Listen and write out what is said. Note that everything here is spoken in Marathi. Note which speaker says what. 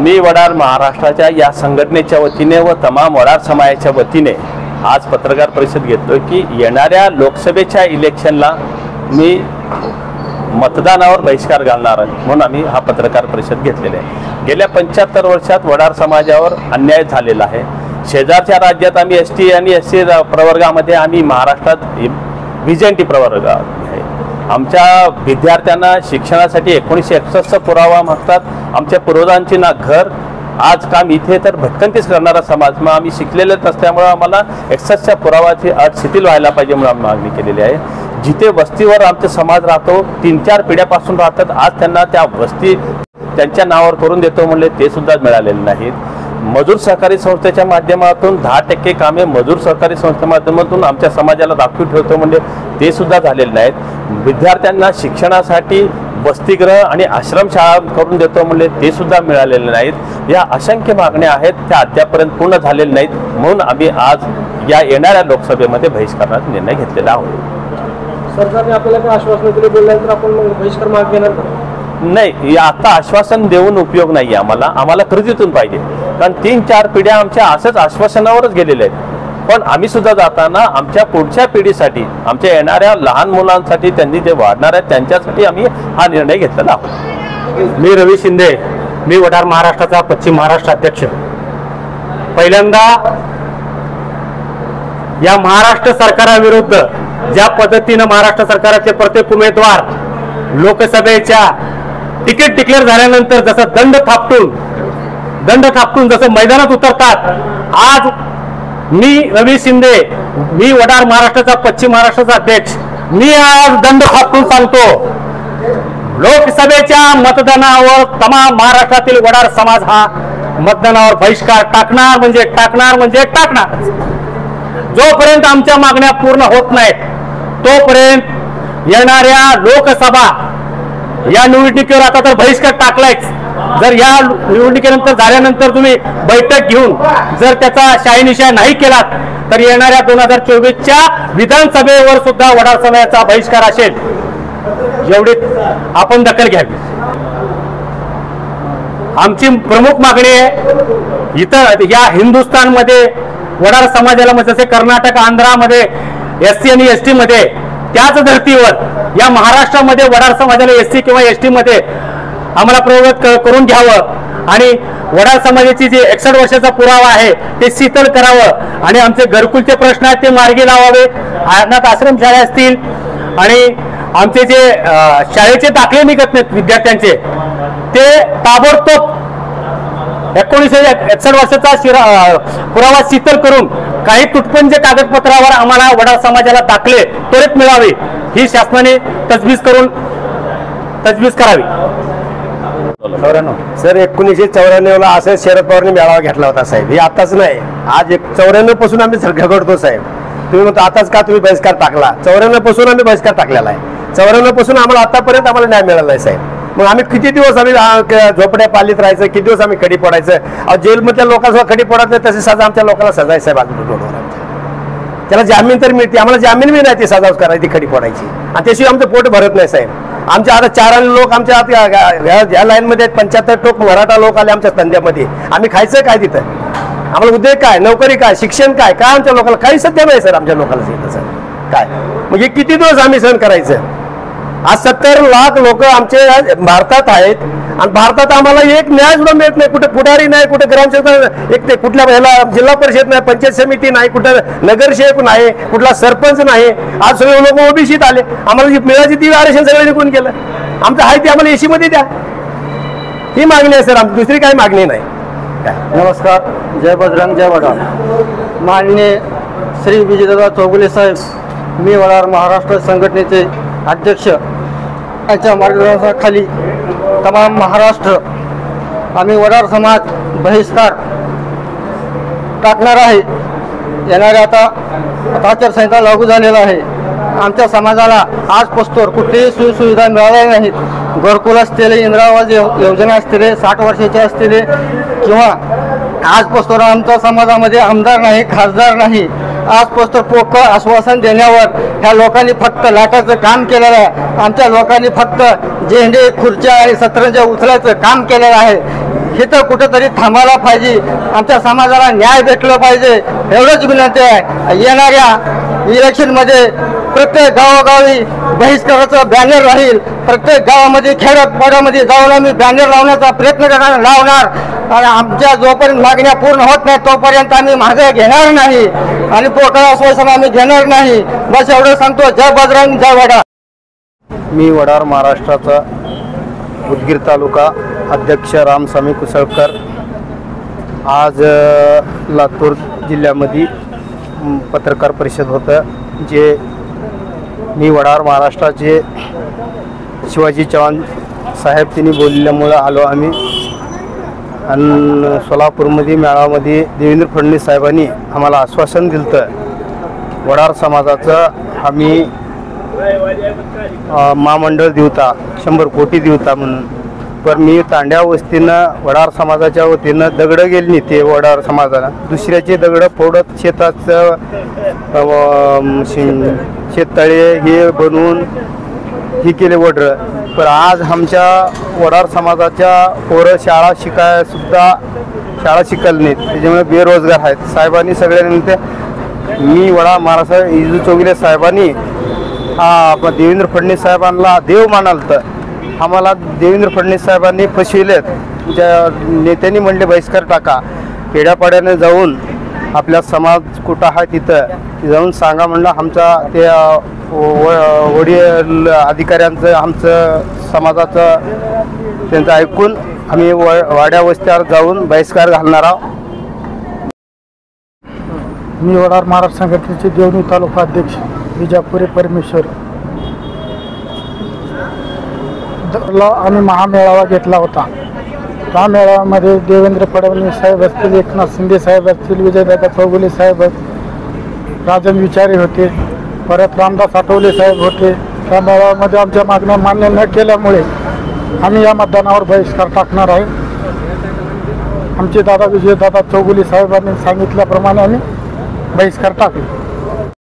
Speaker 1: मी वडार महाराष्ट्राच्या या संघटनेच्या वतीने व तमाम वडार समाजाच्या वतीने आज पत्रकार परिषद घेतोय की येणाऱ्या लोकसभेच्या इलेक्शनला मी मतदानावर बहिष्कार घालणार आहे म्हणून आम्ही हा पत्रकार परिषद घेतलेला आहे। गेल्या 75 वर्षात वडार समाजावर अन्याय झालेला आहे। शेजारच्या राज्यात आम्ही एसटी आणि एससी प्रवर्गामध्ये आम्ही महाराष्ट्रात व्हीजेंटी प्रवर्ग आहे। आमच्या विद्यार्थ्यांना शिक्षणासाठी 1961 पुरावा मागतात। आमच्या पूर्वजांची ना घर आज काम इथे तर भटकंतीच करणारा समाज मग आम्ही शिकलेलेच नसल्यामुळे आम्हाला 61च्या पुरावाची अट शिथिल व्हायला पाहिजे म्हणून आम्ही मागणी केलेली आहे। जिथे वस्तीवर आमचा समाज राहतो 3-4 पिढ्यापासून राहतात, आज त्यांना त्या वस्ती त्यांच्या नावावर करून देतो म्हणले ते सुद्धा मिळालेले नाहीत। मजूर सहकारी संस्थेच्या माध्यमातून 10% कामे मजूर सहकारी संस्थेच्या माध्यमातून आमच्या समाजाला राखीव ठेवतो म्हणजे ते सुद्धा झालेले नाहीत। विद्यार्थ्यांना शिक्षणासाठी वसतिगृह आणि आश्रमशाळा करून देतो म्हणजे ते सुद्धा मिळालेले नाहीत। या असंख्य मागण्या आहेत त्या अद्यापर्यंत पूर्ण झालेल्या नाहीत म्हणून आम्ही आज या येणाऱ्या लोकसभेमध्ये बहिष्काराचा निर्णय घेतलेला आहोत।
Speaker 2: सरकारने आपल्याला काय आश्वासन दिले बोलल्यानंतर आपण बहिष्कार मागे घेणार का?
Speaker 1: नाही, आता आश्वासन देऊन उपयोग नाही। आम्हाला कृतीतून पाहिजे, कारण 3-4 पिढ्या आमच्या असंच आश्वासनावरच गेलेल्या आहेत। पण आम्ही सुद्धा जाताना आमच्या पुढच्या पिढीसाठी आमच्या येणाऱ्या लहान मुलांसाठी त्यांनी जे वाढणार आहेत त्यांच्यासाठी आम्ही हा निर्णय घेतलेला आहोत।
Speaker 3: मी रवी शिंदे, मी वडार महाराष्ट्राचा पश्चिम महाराष्ट्र अध्यक्ष। पहिल्यांदा या महाराष्ट्र सरकाराविरुद्ध ज्या पद्धतीने महाराष्ट्र सरकारचे प्रत्येक उमेदवार लोकसभेच्या तिकीट डिक्लेअर झाल्यानंतर जसं दंड थापटून जसं मैदानात उतरतात, आज मी रवी शिंदे, मी वडार महाराष्ट्राचा पश्चिम महाराष्ट्राचा अध्यक्ष, मी आज दंड थापटून सांगतो लोकसभेच्या मतदानावर तमाम महाराष्ट्रातील वडार समाज हा मतदानावर बहिष्कार टाकणार म्हणजे टाकणार। जोपर्यंत आमच्या मागण्या पूर्ण होत नाहीत तोपर्यंत येणाऱ्या लोकसभा या निवडणुकीवर आता तर बहिष्कार टाकलायच, जर या निवडणुकीनंतर झाल्यानंतर तुम्ही बैठक घेऊन जर त्याचा शाहीनिशा नाही केलात तर येणाऱ्या 2024च्या विधानसभेवर सुद्धा वडार समाजाचा बहिष्कार असेल, एवढी आपण दखल घ्यावी। आमची प्रमुख मागणी आहे इथं या हिंदुस्थानमध्ये वडार समाजाला जसे कर्नाटक आंध्रामध्ये एससी आणि एसटी मध्ये त्याच धर्तीवर या महाराष्ट्रामध्ये वडार समाजाला एससी किंवा एसटी मध्ये आम्हाला प्रवर्ग करून घ्यावं आणि वडार समाजाची जे 61 वर्षाचा पुरावा आहे ते शिथिल करावं आणि आमचे घरकुलचे प्रश्न आहेत ते मार्गी लावावे। अनाथ आश्रम शाळा असतील आणि आमचे जे शाळेचे दाखले निघत नाहीत विद्यार्थ्यांचे ते ताबडतोब 1961 वर्षाचा पुरावा शिथिल करून काही तुटपुंजे कागदपत्रावर आम्हाला वडार समाजाला दाखले त्वरित मिळावे ही शासनाने तजवीज करावी।
Speaker 2: सर 1994ला असं शरद पवारने मेळावा घेतला होता साहेब, हे आताच नाही, आज 94 पासून आम्ही झगडतो साहेब। तुम्ही म्हणतो आताच का तुम्ही बहिष्कार टाकला? 94 पासून आम्ही बहिष्कार टाकलेला आहे। 94 पासून आम्हाला आतापर्यंत आम्हाला न्याय मिळाला आहे साहेब। मग आम्ही किती दिवस आम्ही झोपड्या पालीत राहायचं, किती दिवस आम्ही खडी फोडायचं? जेलमधल्या लोकांना खडी फोडत नाही तसे सजा आमच्या लोकांना सजा आहे साहेब। रोडवर त्याला जामीन तर मिळते, आम्हाला जामीन बी नाही ती सजा करायची खडी फोडायची आणि त्याशिवाय आमचं पोट भरत नाही साहेब। आमच्या आता 4 लोक आमच्या या लाईनमध्ये 75 टोक मराठा लोक आले आमच्या धंद्यामध्ये, आम्ही खायचं काय तिथं? आम्हाला उद्योग काय, नोकरी काय, शिक्षण काय आमच्या लोकांना काही सध्या नाही सर। आमच्या लोकांना सर काय म्हणजे किती दिवस आम्ही सहन करायचं? आज 70 लाख लोक आमचे भारतात आहेत आणि भारतात आम्हाला एक न्याय सुद्धा मिळत नाही। कुठे पुढारी नाही, कुठे ग्रामसेवक एक ते कुठल्या ह्याला जिल्हा परिषद नाही, पंचायत समिती नाही, कुठं नगरसेवक नाही, कुठला सरपंच नाही। आज सगळे लोक ओबीसीत आले, आम्हाला जी मिळायची ती आरक्षण सगळं निघून गेलं। आमचं आहे ते आम्हाला एसी मध्ये द्या, ही मागणी आहे सर आमची, दुसरी काही मागणी नाही।
Speaker 4: नमस्कार, जय बजरंग जय वडार। माननीय श्री विजयदादा चौगुले साहेब, मी वडार महाराष्ट्र संघटनेचे अध्यक्ष यांच्या मार्गदर्शनाखाली तमाम महाराष्ट्र आम्ही वडार समाज बहिष्कार टाकणार आहे। येणाऱ्या आता आचारसंहिता लागू झालेला आहे। आमच्या समाजाला आजपासून कुठलीही सोयीसुविधा मिळाल्या नाहीत। घरकुल असलेले, इंदिरा आवास योजना असलेले, 60 वर्षाचे असलेले किंवा आजपासून आमच्या समाजामध्ये आमदार नाही, खासदार नाही। आजपासून पोकळ आश्वासन देण्यावर ह्या लोकांनी फक्त लाटाचं काम केलेलं आहे। आमच्या लोकांनी फक्त झेंडे, खुर्च्या आणि सतरंज्या उचलायचं काम केलेलं आहे। इथं कुठंतरी थांबायला पाहिजे. आमच्या समाजाला न्याय भेटला पाहिजे एवढंच विनंती आहे. येणाऱ्या इलेक्शनमध्ये प्रत्येक गावोगावी बहिष्काराचं बॅनर राहील. प्रत्येक गावामध्ये खेड्यापाड्यामध्ये जाऊन आम्ही बॅनर लावण्याचा प्रयत्न लावणार आणि आमच्या जोपर्यंत मागण्या पूर्ण होत नाही तोपर्यंत आम्ही मागे घेणार नाही आणि पोकळ आश्वासन आम्ही घेणार नाही. बस एवढं सांगतो. जय बजरंग जय वडार.
Speaker 2: मी वडार महाराष्ट्राचा उदगीर तालुका अध्यक्ष रामस्वामी कुसळकर. आज लातूर जिल्ह्यामध्ये पत्रकार परिषद होतं जे मी वडार महाराष्ट्राचे शिवाजी चव्हाण साहेब त्यांनी बोलल्यामुळं आलो आम्ही. आणि सोलापूरमध्ये मेळाव्यामध्ये देवेंद्र फडणवीस साहेबांनी आम्हाला आश्वासन दिलं वडार समाजाचं आम्ही महामंडळ देवता 100 कोटी देवता म्हणून. पण मी तांड्या वस्तीनं वडार समाजाच्या वतीनं दगडं गेली नाही ते वडार समाजाला दुसऱ्याचे दगडं फोडत शेताचं शेततळे हे बनवून हे केले वडरं. पण आज आमच्या वडार समाजाच्या पोरं शाळा शिकायला नाहीत त्याच्यामुळे बेरोजगार आहेत. साहेबांनी सगळ्यांनी मी वडार महाराष्ट्र इजू चौगुले साहेबांनी आपण देवेंद्र फडणवीस साहेबांना देव मानाल तर आम्हाला देवेंद्र फडणवीस साहेबांनी फसविलेत. ज्या नेत्यांनी म्हणले बहिष्कार टाका खेड्यापाड्याने जाऊन आपल्या समाज कुठं आहे तिथं जाऊन सांगा म्हणलं. आमचा ते वडील अधिकाऱ्यांचं आमचं समाजाचं त्यांचं ऐकून आम्ही वाड्या वस्त्यावर जाऊन बहिष्कार घालणार आहोत.
Speaker 5: मी वडार महाराष्ट्र संघटनेचे देवणी तालुका अध्यक्ष विजापुरे परमेश्वर. आम्ही महामेळावा घेतला होता. त्या मेळाव्यामध्ये देवेंद्र फडणवीस साहेब असतील, एकनाथ शिंदे साहेब असतील, विजयदादा चौगुले साहेब, राजन विचारे होते, परत रामदास आठवले साहेब होते. त्या मेळाव्यामध्ये आमच्या मागण्या मान्य न केल्यामुळे आम्ही या मतदानावर बहिष्कार टाकणार आहे. आमचे दादा विजयदादा चौगुले साहेबांनी सांगितल्याप्रमाणे आम्ही बहिष्कार टाकलो.